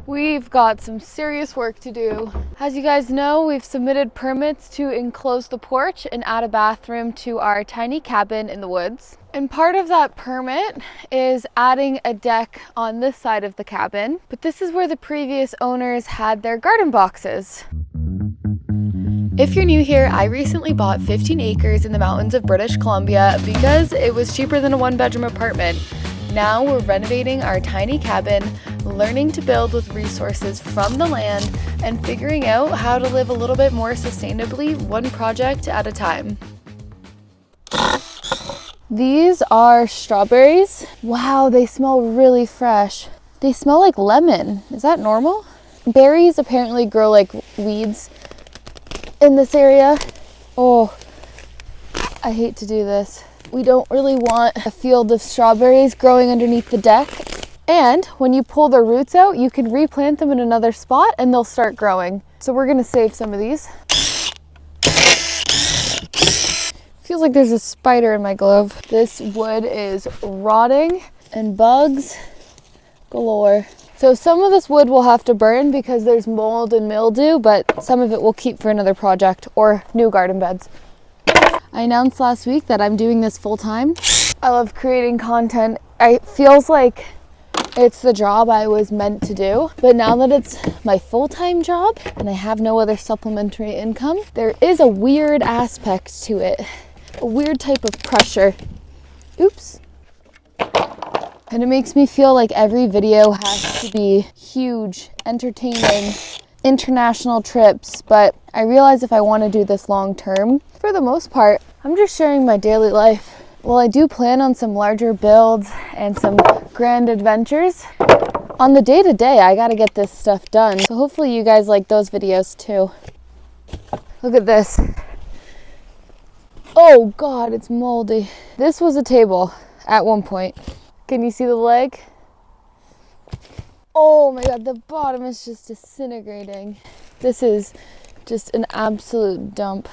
We've got some serious work to do. As you guys know, we've submitted permits to enclose the porch and add a bathroom to our tiny cabin in the woods. And part of that permit is adding a deck on this side of the cabin. But this is where the previous owners had their garden boxes. If you're new here, I recently bought 15 acres in the mountains of British Columbia because it was cheaper than a one-bedroom apartment. Now we're renovating our tiny cabin, learning to build with resources from the land, and figuring out how to live a little bit more sustainably, one project at a time. These are strawberries. Wow, they smell really fresh. They smell like lemon. Is that normal? Berries apparently grow like weeds in this area. Oh, I hate to do this. We don't really want a field of strawberries growing underneath the deck. And when you pull the roots out, you can replant them in another spot and they'll start growing. So we're gonna save some of these. Feels like there's a spider in my glove. This wood is rotting and bugs galore. So some of this wood will have to burn because there's mold and mildew, but some of it we'll keep for another project or new garden beds. I announced last week that I'm doing this full time. I love creating content. It feels like it's the job I was meant to do, but now that it's my full-time job and I have no other supplementary income, there is a weird aspect to it, a weird type of pressure. Oops. And it makes me feel like every video has to be huge, entertaining, international trips, but I realize if I want to do this long term, for the most part, I'm just sharing my daily life. While I do plan on some larger builds and some grand adventures, on the day-to-day, I gotta get this stuff done. So hopefully you guys like those videos too. Look at this. Oh God, it's moldy. This was a table at one point. Can you see the leg? Oh my God, the bottom is just disintegrating. This is just an absolute dump.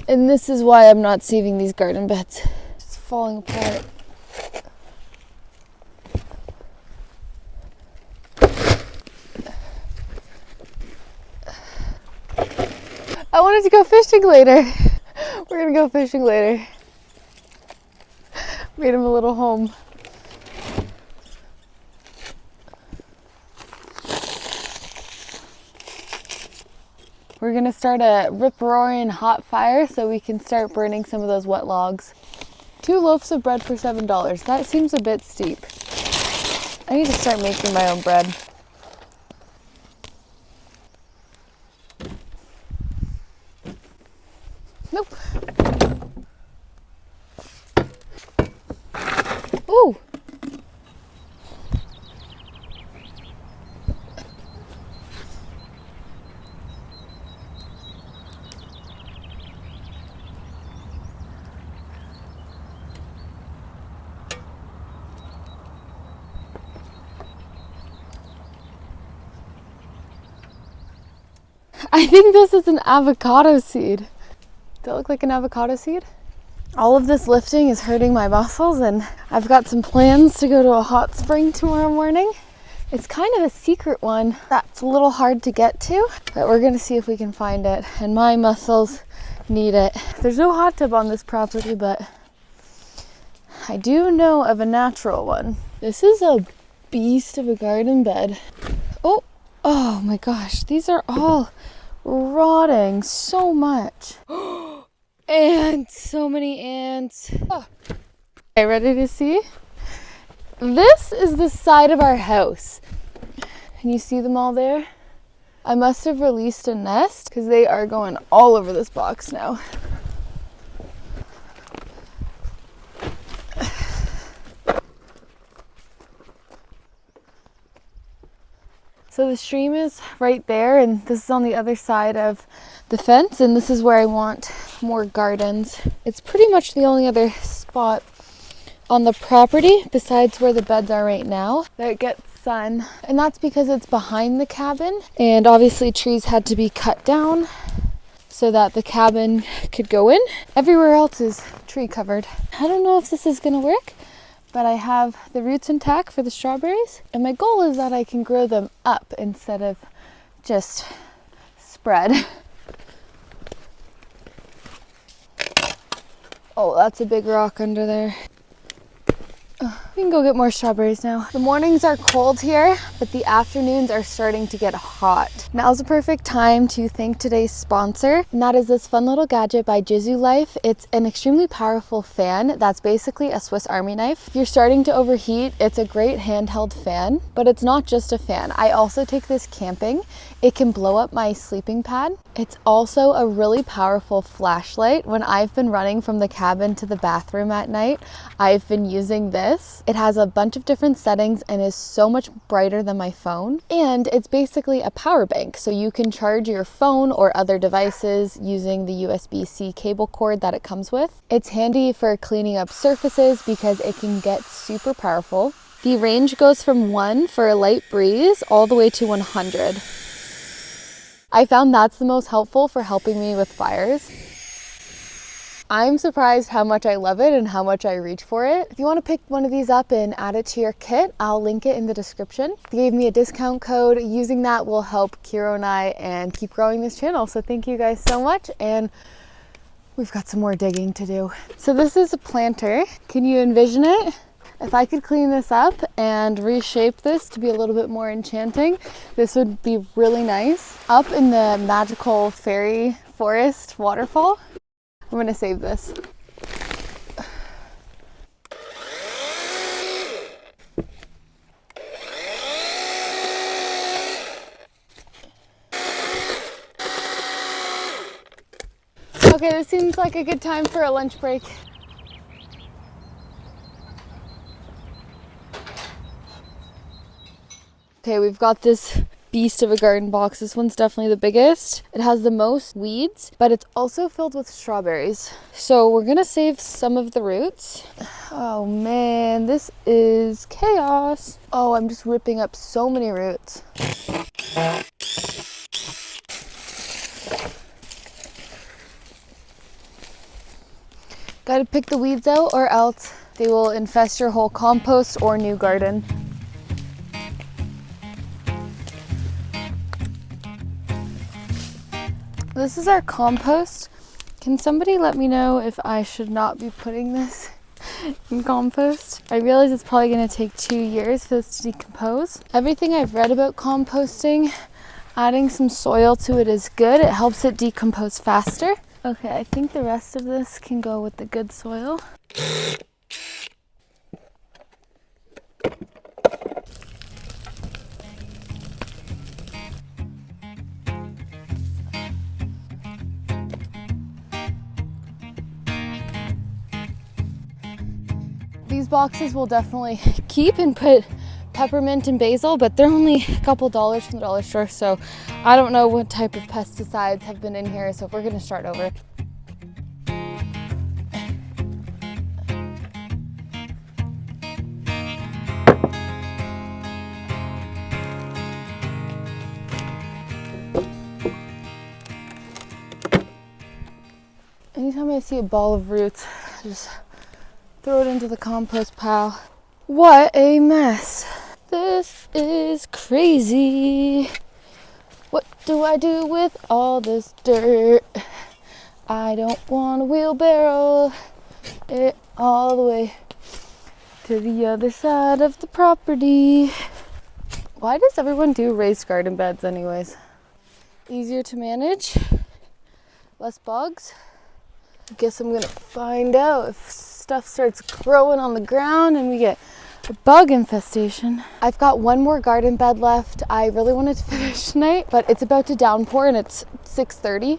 And this is why I'm not saving these garden beds. It's falling apart. I wanted to go fishing later. We're gonna go fishing later. Made him a little home. We're gonna start a rip-roaring hot fire so we can start burning some of those wet logs. 2 loaves of bread for $7. That seems a bit steep. I need to start making my own bread. Nope. Ooh. I think this is an avocado seed. Does that look like an avocado seed? All of this lifting is hurting my muscles, and I've got some plans to go to a hot spring tomorrow morning. It's kind of a secret one that's a little hard to get to, but we're gonna see if we can find it, and my muscles need it. There's no hot tub on this property, but I do know of a natural one. This is a beast of a garden bed. Oh my gosh, these are all rotting so much. Ants, so many ants. Oh. Okay, ready to see? This is the side of our house. Can you see them all there? I must have released a nest because they are going all over this box now. So the stream is right there, and this is on the other side of the fence, and this is where I want more gardens. It's pretty much the only other spot on the property besides where the beds are right now that gets sun, and that's because it's behind the cabin, and obviously trees had to be cut down so that the cabin could go in. Everywhere else is tree covered. I don't know if this is gonna work, but I have the roots intact for the strawberries. And my goal is that I can grow them up instead of just spread. Oh, that's a big rock under there. We can go get more strawberries now. The mornings are cold here, but the afternoons are starting to get hot. Now's the perfect time to thank today's sponsor, and that is this fun little gadget by Jizu Life. It's an extremely powerful fan that's basically a Swiss Army knife. If you're starting to overheat, it's a great handheld fan, but it's not just a fan. I also take this camping. It can blow up my sleeping pad. It's also a really powerful flashlight. When I've been running from the cabin to the bathroom at night, I've been using this. It has a bunch of different settings and is so much brighter than my phone. And it's basically a power bank, so you can charge your phone or other devices using the USB-C cable cord that it comes with. It's handy for cleaning up surfaces because it can get super powerful. The range goes from 1 for a light breeze all the way to 100. I found that's the most helpful for helping me with fires. I'm surprised how much I love it and how much I reach for it. If you want to pick one of these up and add it to your kit, I'll link it in the description. They gave me a discount code. Using that will help Kiro and I and keep growing this channel. So thank you guys so much. And we've got some more digging to do. So this is a planter. Can you envision it? If I could clean this up and reshape this to be a little bit more enchanting, this would be really nice. Up in the magical fairy forest waterfall, I'm gonna save this. Okay, this seems like a good time for a lunch break. Okay, we've got this beast of a garden box. This one's definitely the biggest. It has the most weeds, but it's also filled with strawberries. So we're gonna save some of the roots. Oh man, this is chaos. Oh, I'm just ripping up so many roots. Gotta pick the weeds out or else they will infest your whole compost or new garden. This is our compost. Can somebody let me know if I should not be putting this in compost? I realize it's probably going to take 2 years for this to decompose. Everything I've read about composting, adding some soil to it is good. It helps it decompose faster. Okay, I think the rest of this can go with the good soil. These boxes will definitely keep and put peppermint and basil, but they're only a couple dollars from the dollar store, so I don't know what type of pesticides have been in here, so we're gonna start over. Anytime I see a ball of roots, I just throw it into the compost pile. What a mess. This is crazy. What do I do with all this dirt? I don't want to wheelbarrow it all the way to the other side of the property. Why does everyone do raised garden beds anyways? Easier to manage, less bugs. I guess I'm gonna find out if stuff starts growing on the ground and we get a bug infestation. I've got one more garden bed left. I really wanted to finish tonight, but it's about to downpour and it's 6:30.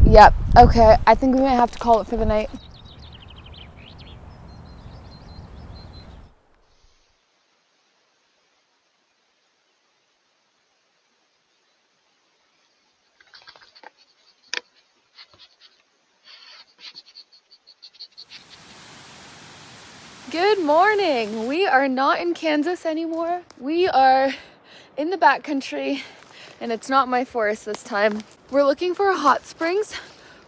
Yep, okay, I think we might have to call it for the night. Good morning. We are not in Kansas anymore. We are in the backcountry, and it's not my forest this time. We're looking for hot springs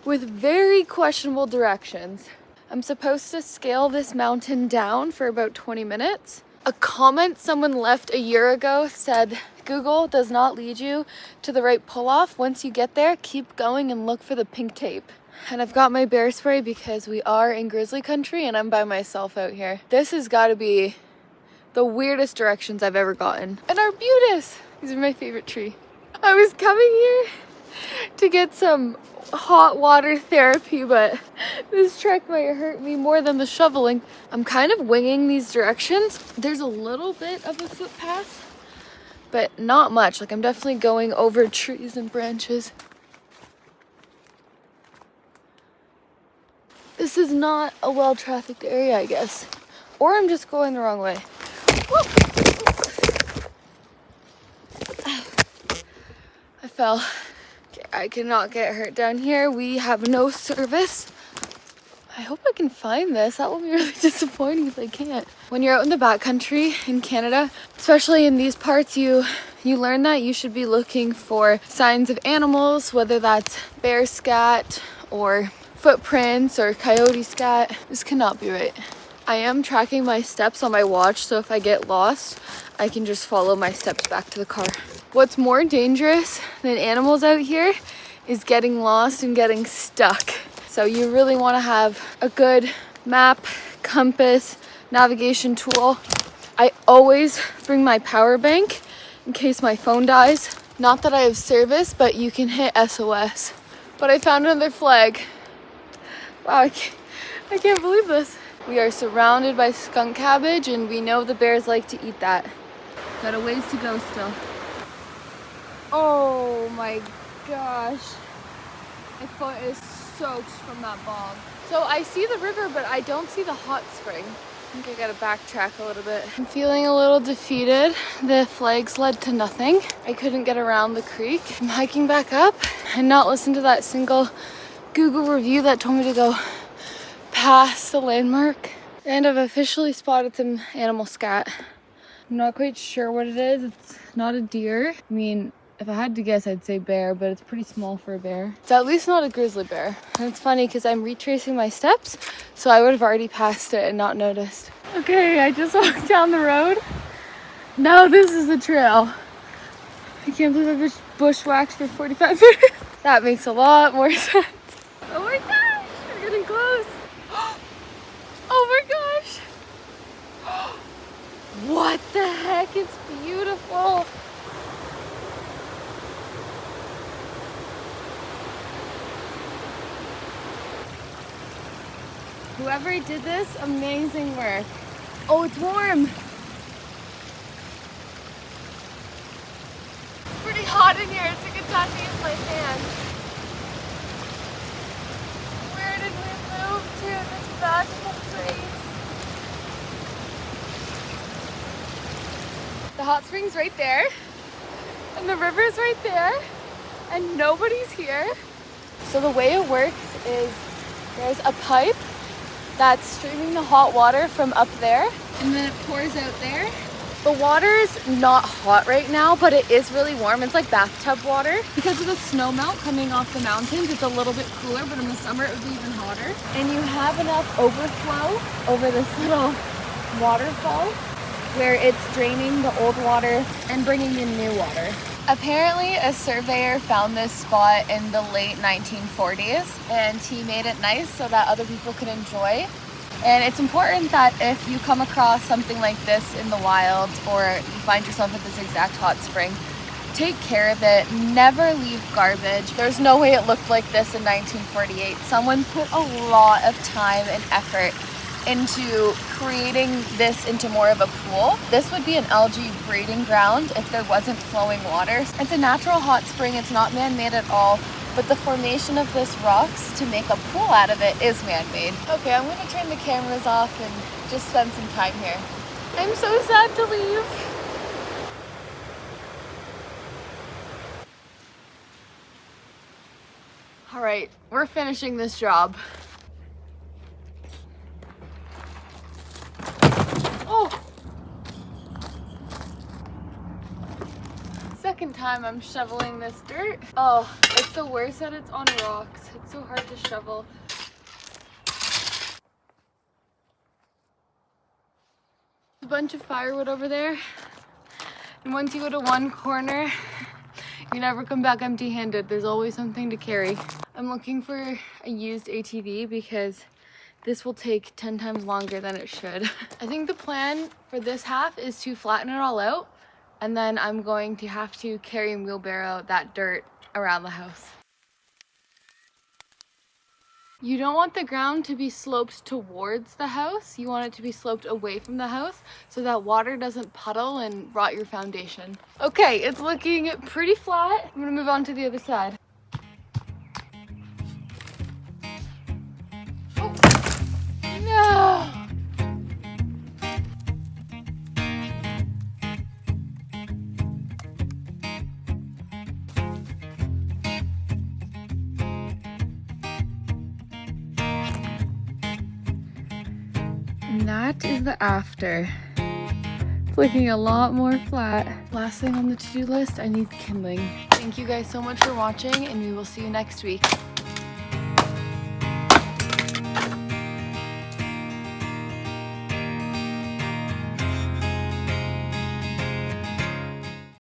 with very questionable directions. I'm supposed to scale this mountain down for about 20 minutes. A comment someone left a year ago said, Google does not lead you to the right pull-off. Once you get there, keep going and look for the pink tape. And I've got my bear spray because we are in grizzly country and I'm by myself out here. This has got to be the weirdest directions I've ever gotten. And arbutus! These are my favorite tree. I was coming here to get some hot water therapy, but this trek might hurt me more than the shoveling. I'm kind of winging these directions. There's a little bit of a footpath, but not much. Like, I'm definitely going over trees and branches. This is not a well-trafficked area, I guess. Or I'm just going the wrong way. Whoa. I fell. I cannot get hurt down here. We have no service. I hope I can find this. That will be really disappointing if I can't. When you're out in the backcountry in Canada, especially in these parts, you learn that you should be looking for signs of animals, whether that's bear scat or footprints or coyote scat. This cannot be right. I am tracking my steps on my watch, so if I get lost, I can just follow my steps back to the car. What's more dangerous than animals out here is getting lost and getting stuck. So you really want to have a good map, compass, navigation tool. I always bring my power bank in case my phone dies. Not that I have service, but you can hit SOS. But I found another flag. Wow, I can't believe this. We are surrounded by skunk cabbage and we know the bears like to eat that. Got a ways to go still. Oh my gosh. My foot is soaked from that bog. So I see the river, but I don't see the hot spring. I think I gotta backtrack a little bit. I'm feeling a little defeated. The flags led to nothing. I couldn't get around the creek. I'm hiking back up and not listen to that single Google review that told me to go past the landmark. And I've officially spotted some animal scat. I'm not quite sure what it is. It's not a deer. I mean, if I had to guess, I'd say bear, but it's pretty small for a bear. It's at least not a grizzly bear. And it's funny because I'm retracing my steps, so I would have already passed it and not noticed. Okay, I just walked down the road. Now this is the trail. I can't believe I bushwhacked for 45 minutes. That makes a lot more sense. Oh my gosh, we're getting close. Oh my gosh. What the heck? It's beautiful. Whoever did this, amazing work. Oh, it's warm. It's pretty hot in here. It's a good time to use my fan. Where did we move to? This magical place. The hot spring's right there. And the river's right there. And nobody's here. So the way it works is there's a pipe that's streaming the hot water from up there, and then it pours out there. The water is not hot right now, but it is really warm. It's like bathtub water. Because of the snow melt coming off the mountains, it's a little bit cooler, but in the summer it would be even hotter. And you have enough overflow over this little waterfall where it's draining the old water and bringing in new water. Apparently, a surveyor found this spot in the late 1940s, and he made it nice so that other people could enjoy. And it's important that if you come across something like this in the wild, or you find yourself at this exact hot spring, take care of it. Never leave garbage. There's no way it looked like this in 1948. Someone put a lot of time and effort into creating this into more of a pool. This would be an algae breeding ground if there wasn't flowing water. It's a natural hot spring. It's not man-made at all, but the formation of this rocks to make a pool out of it is man-made. Okay, I'm gonna turn the cameras off and just spend some time here. I'm so sad to leave. All right, we're finishing this job. Oh! Second time I'm shoveling this dirt. Oh, it's the worst that it's on rocks. It's so hard to shovel. bunch of firewood over there. And once you go to one corner, you never come back empty-handed. There's always something to carry. I'm looking for a used ATV because this will take 10 times longer than it should. I think the plan for this half is to flatten it all out, and then I'm going to have to carry and wheelbarrow that dirt around the house. You don't want the ground to be sloped towards the house. You want it to be sloped away from the house so that water doesn't puddle and rot your foundation. Okay, it's looking pretty flat. I'm gonna move on to the other side. Oh, no! And that is the after. It's looking a lot more flat. Last thing on the to-do list, I need kindling. Thank you guys so much for watching, and we will see you next week.